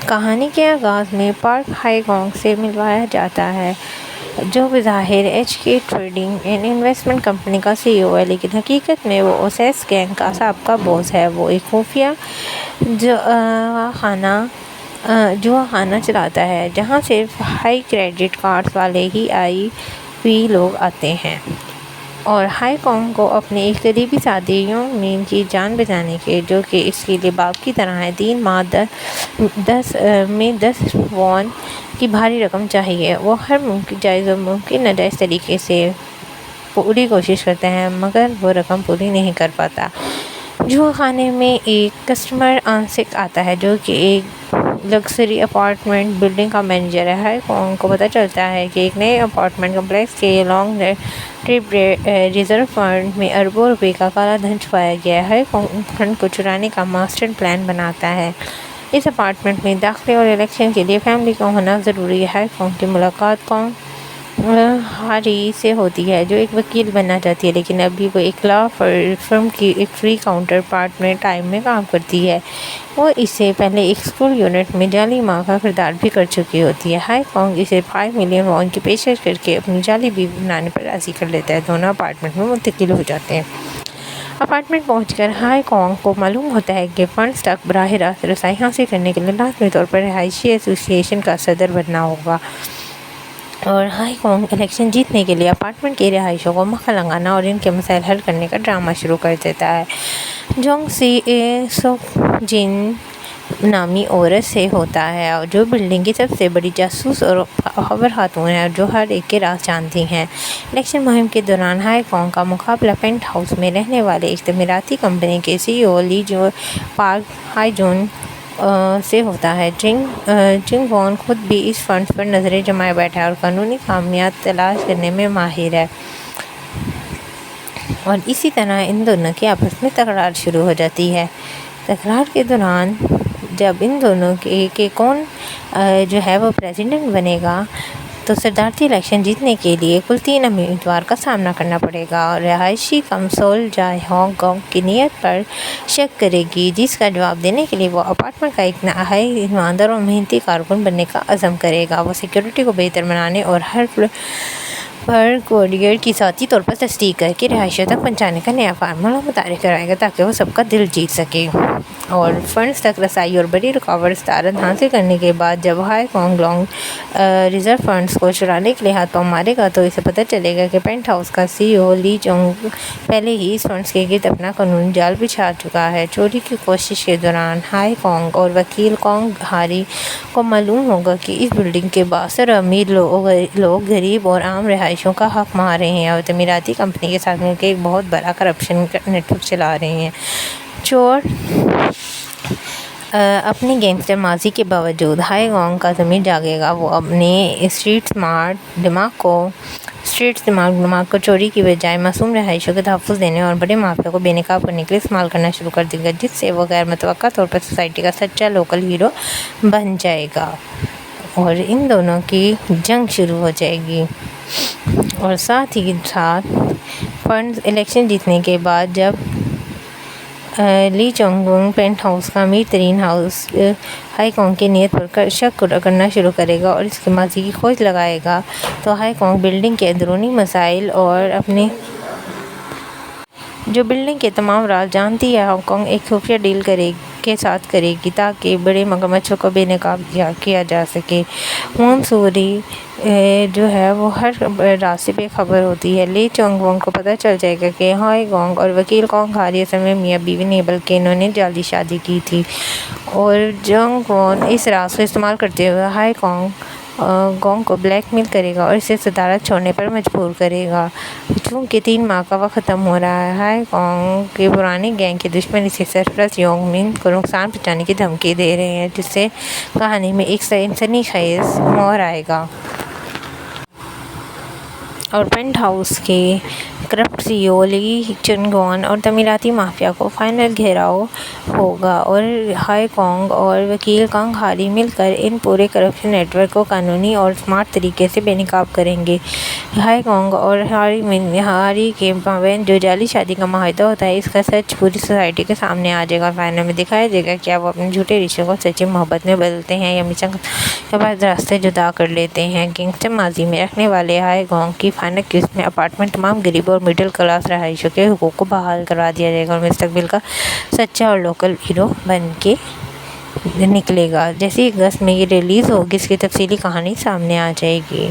کہانی کے آغاز میں پارک ہائی گونگ سے ملوایا جاتا ہے، جو بظاہر ایچ کے ٹریڈنگ اینڈ انویسٹمنٹ کمپنی کا CEO ہے، لیکن حقیقت میں وہ اوسیس گینگ کا سابقہ باس ہے۔ وہ ایک خفیہ جوا خانہ چلاتا ہے جہاں صرف ہائی کریڈٹ کارڈز والے ہی VIP لوگ آتے ہیں، اور ہائی کونگ کو اپنے ایک قریبی ساتھی یونگ مین کی جان بچانے کے، جو کہ اس کے لیے باپ کی طرح ہے، 3 ماہ میں 10 وون کی بھاری رقم چاہیے۔ وہ ہر ممکن جائز اور ممکن ناجائز طریقے سے پوری کوشش کرتا ہے، مگر وہ رقم پوری نہیں کر پاتا۔ جوا خانے میں ایک کسٹمر آنسک آتا ہے، جو کہ ایک لگژری اپارٹمنٹ بلڈنگ کا مینیجر ہے۔ ہائی کونگ کو پتہ چلتا ہے کہ ایک نئے اپارٹمنٹ کمپلیکس کے لانگ ٹرم ریزرو فنڈ میں اربوں روپے کا کالا دھن چھپایا گیا ہے۔ ہائی کونگ فنڈ کو چرانے کا ماسٹر پلان بناتا ہے۔ اس اپارٹمنٹ میں داخلے اور الیکشن کے لیے فیملی کا ہونا ضروری ہے۔ ہائی کونگ کی ملاقات کونگ ہاری سے ہوتی ہے، جو ایک وکیل بننا چاہتی ہے، لیکن ابھی وہ ایک لا فرم کی ایک فری کاؤنٹر پارٹ ٹائم میں کام کرتی ہے۔ وہ اس سے پہلے ایک اسکول یونٹ میں جعلی ماں کا کردار بھی کر چکی ہوتی ہے۔ ہائی کونگ اسے 5 ملین وون کی پیشکش کر کے اپنی جعلی بیوی بنانے پر راضی کر لیتا ہے۔ دونوں اپارٹمنٹ میں منتقل ہو جاتے ہیں۔ اپارٹمنٹ پہنچ کر ہائی کونگ کو معلوم ہوتا ہے کہ فنڈز تک براہ راست رسائی حاصل کرنے کے لیے لازمی طور پر رہائشی ایسوسی ایشن کا صدر بننا ہوگا، اور ہائی کونگ الیکشن جیتنے کے لیے اپارٹمنٹ کی رہائشیوں کو مکہ لگانا اور ان کے مسائل حل کرنے کا ڈرامہ شروع کر دیتا ہے۔ جونگ سوک جن نامی عورت سے ہوتا ہے، جو بلڈنگ کی سب سے بڑی جاسوس اور خبر خاتون ہے، جو ہر ایک کے راز جانتی ہے۔ الیکشن مہم کے دوران ہائی کونگ کا مقابلہ پینٹ ہاؤس میں رہنے والے ایک تعمیراتی کمپنی کے CEO لی پارک ہائی جون سے ہوتا ہے۔ جنگ وون خود بھی اس فنڈز پر نظریں جمائے بیٹھا ہے اور قانونی خامیات تلاش کرنے میں ماہر ہے، اور اسی طرح ان دونوں کی آپس میں تکرار شروع ہو جاتی ہے۔ تکرار کے دوران جب ان دونوں کے کون جو ہے وہ پریزیڈنٹ بنے گا، تو صدارتی الیکشن جیتنے کے لیے کل 3 امیدوار کا سامنا کرنا پڑے گا، اور رہائشی کم سول جائے ہانگ کانگ کی نیت پر شک کرے گی، جس کا جواب دینے کے لیے وہ اپارٹمنٹ کا ایک نہایت ایماندار اور محنتی کارکن بننے کا عزم کرے گا۔ وہ سیکیورٹی کو بہتر بنانے اور ہر فلور پر کوریئر کی ذاتی طور پر تصدیق کر کے رہائشیوں تک پہنچانے کا نیا فارمولہ متعارف کرائے گا، تاکہ وہ سب کا دل جیت سکے۔ اور فنڈز تک رسائی اور بڑی رکاوٹ ستارت حاصل کرنے کے بعد جب ہائی کونگ لانگ ریزرو فنڈز کو چرانے کے لیے ہاتھ پاؤں مارے گا، تو اسے پتہ چلے گا کہ پینٹ ہاؤس کا CEO لی جونگ پہلے ہی اس فنڈز کے گرد اپنا قانونی جال بچھا چکا ہے۔ چوری کی کوشش کے دوران ہائی کونگ اور وکیل کونگ ہاری کو معلوم ہوگا کہ اس بلڈنگ کے بااثر امیر لوگ غریب اور عام رہائشیوں کا حق مار رہے ہیں اور تعمیراتی کمپنی کے ساتھ مل کے ایک بہت بڑا کرپشن نیٹ ورک چلا رہے ہیں۔ چور اپنے گینگسٹر ماضی کے باوجود ہائی کونگ کا ضمیر جاگے گا۔ وہ اپنے اسٹریٹ سمارٹ دماغ کو چوری کی بجائے معصوم رہائشیوں کو تحفظ دینے اور بڑے مافیا کو بے نقاب کرنے کے لیے استعمال کرنا شروع کر دے گا، جس سے وہ غیر متوقع طور پر سوسائٹی کا سچا لوکل ہیرو بن جائے گا، اور ان دونوں کی جنگ شروع ہو جائے گی۔ اور ساتھ ہی ساتھ فنڈز الیکشن جیتنے کے بعد جب لی چونگ ونگ پینٹ ہاؤس کا امیر ترین ہائی کونگ کی نیت پر شک کرنا شروع کرے گا اور اس کے ماضی کی کھوج لگائے گا، تو ہائی کونگ بلڈنگ کے اندرونی مسائل اور اپنے جو بلڈنگ کے تمام راز جانتی ہے، ہانگ کانگ ایک خفیہ ڈیل کے ساتھ کرے گی تاکہ بڑے مگرمچھوں کو بے نقاب کیا جا سکے۔ مون سوری جو ہے وہ ہر راستے پہ خبر ہوتی ہے۔ لی چونگ ونگ کو پتہ چل جائے گا کہ ہائی کونگ اور وکیل کونگ ہاری اصل میں میاں بیوی نہیں بلکہ انہوں نے جعلی شادی کی تھی، اور جنگ وون اس راز کو استعمال کرتے ہوئے ہائی کونگ کو بلیک میل کرے گا اور اسے صدارت چھوڑنے پر مجبور کرے گا۔ چونکہ 3 ماہ کا وقت ختم ہو رہا ہے، ہائی کونگ کے پرانے گینگ کے دشمن اسے سرپرست یونگ مین کو نقصان پہنچانے کی دھمکی دے رہے ہیں، جس سے کہانی میں ایک سنسنی خیز موڑ آئے گا، اور پینٹ ہاؤس کے کرپٹ CEO لی چنگ-گون اور تعمیراتی مافیا کو فائنل گھیراؤ ہوگا اور ہانگ کانگ اور وکیل کانگ ہاری مل کر ان پورے کرپشن نیٹ ورک کو قانونی اور اسمارٹ طریقے سے بے نقاب کریں گے۔ ہانگ کانگ اور ہاری کے مابین جو جعلی شادی کا معاہدہ ہوتا ہے، اس کا سچ پوری سوسائٹی کے سامنے آ جائے گا۔ فائنل میں دکھایا جائے گا کہ کیا وہ اپنے جھوٹے رشتے کو سچی محبت میں بدلتے ہیں یا ہمیشہ کے بعد راستے جدا کر لیتے ہیں۔ گینگسٹر ماضی میں رکھنے والے ہانگ کانگ کی فائنل قسط میں اپارٹمنٹ تمام غریب اور مڈل کلاس رہائشیوں کے حقوق کو بحال کروا دیا جائے گا اور مستقبل کا سچا اور لوکل ہیرو بن کے نکلے گا۔ جیسے ہی اگست میں یہ ریلیز ہوگی، اس کی تفصیلی کہانی سامنے آ جائے گی۔